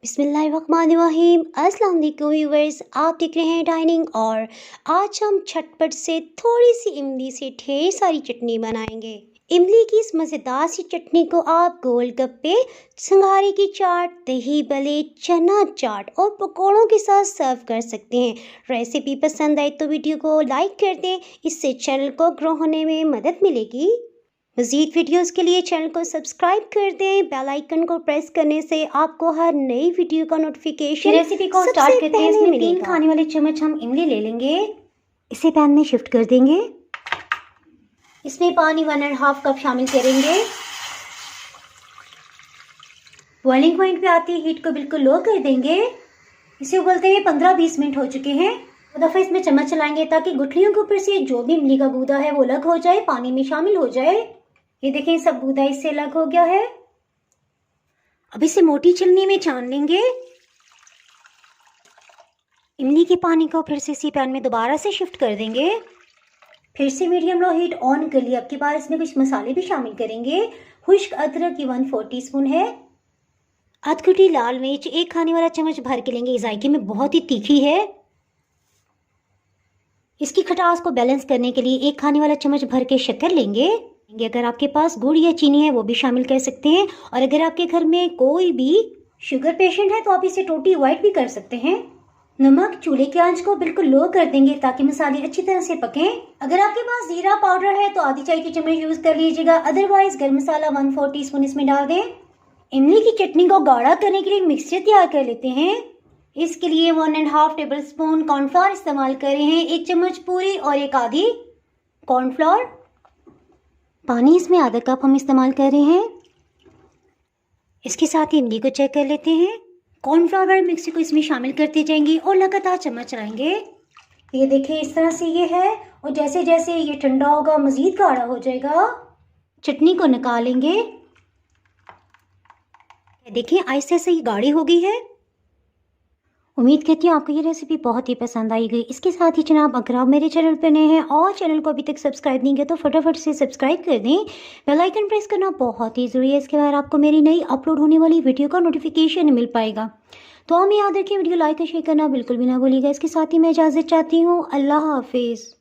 बिस्मिल्लाहिर्रहमानिर्रहीम। अस्सलाम वालेकुम व्यूअर्स, आप देख रहे हैं डाइनिंग। और आज हम झटपट से थोड़ी सी इमली से ढेर सारी चटनी बनाएंगे। इमली की इस मज़ेदार सी चटनी को आप गोलगप्पे, सिंघाड़े की चाट, दही भल्ले, चना चाट और पकौड़ों के साथ सर्व कर सकते हैं। रेसिपी पसंद आए तो वीडियो को लाइक कर दें, इससे चैनल को ग्रो होने में मदद मिलेगी। मज़ीद वीडियोस के लिए चैनल को सब्सक्राइब कर दें। बेल आइकन को प्रेस करने से आपको हर नई वीडियो का नोटिफिकेशन रेसिपी को स्टार्ट करते हैं। इसमें 3 खाने वाले चम्मच हम इमली ले लेंगे। इसे पैन में शिफ्ट कर देंगे। इसमें पानी 1.5 कप शामिल करेंगे। बॉइलिंग पॉइंट पे आती है हीट को बिल्कुल लो कर देंगे। इसे उबलते हुए 15-20 मिनट हो चुके हैं। दो दफ़ा इसमें चम्मच चलाएंगे ताकि गुठलियों के ऊपर से जो भी इमली का गूदा है वो अलग हो जाए, पानी में शामिल हो जाए। ये देखें, सब गूदा इससे अलग हो गया है। अब इसे मोटी छलनी में छान लेंगे। इमली के पानी को फिर से इसी पैन में दोबारा से शिफ्ट कर देंगे। फिर से मीडियम लो हीट ऑन कर लिया। आपके बाद इसमें कुछ मसाले भी शामिल करेंगे। खुश्क अदरक की 1/4 टीस्पून है। अधकुटी लाल मिर्च 1 खाने वाला चम्मच भर के लेंगे। जायके में बहुत ही तीखी है। इसकी खटास को बैलेंस करने के लिए 1 खाने वाला चम्मच भर के शक्कर लेंगे। अगर आपके पास गुड़ या चीनी है वो भी शामिल कर सकते हैं। और अगर आपके घर में कोई भी शुगर पेशेंट है तो आप इसे टोटली अवॉइड भी कर सकते हैं। नमक, चूल्हे की आंच को बिल्कुल लो कर देंगे ताकि मसाले अच्छी तरह से पकें। अगर आपके पास जीरा पाउडर है तो आधी चाय की चम्मच यूज कर लीजिएगा, अदरवाइज गरम मसाला 1/4 टीस्पून इसमें डाल दें। इमली की चटनी को गाढ़ा करने के लिए मिक्सचर तैयार कर लेते हैं। इसके लिए 1.5 टेबल स्पून कॉर्नफ्लोर इस्तेमाल कर रहे हैं। 1 चम्मच पूरी और 1 आधी कॉर्नफ्लोर। पानी इसमें आधा कप हम इस्तेमाल कर रहे हैं। इसके साथ ही इमली को चेक कर लेते हैं। कॉर्नफ्लावर और मिक्सी को इसमें शामिल करते जाएंगे और लगातार चम्मच चलाएंगे। ये देखिए, इस तरह से ये है। और जैसे जैसे ये ठंडा होगा मजीद गाढ़ा हो जाएगा। चटनी को निकालेंगे। देखिए, आहिस्ते से ये गाढ़ी हो गई है। उम्मीद करती हूँ आपको ये रेसिपी बहुत ही पसंद आई गई। इसके साथ ही जनाब, अगर आप मेरे चैनल पर नए हैं और चैनल को अभी तक सब्सक्राइब नहीं किया तो फटाफट से सब्सक्राइब कर दें। बेल आइकन प्रेस करना बहुत ही ज़रूरी है। इसके बाद आपको मेरी नई अपलोड होने वाली वीडियो का नोटिफिकेशन मिल पाएगा। तो हमें याद रखें, वीडियो लाइक और शेयर करना बिल्कुल भी ना भूलिएगा। इसके साथ ही मैं इजाज़त चाहती हूँ। अल्लाह हाफिज़।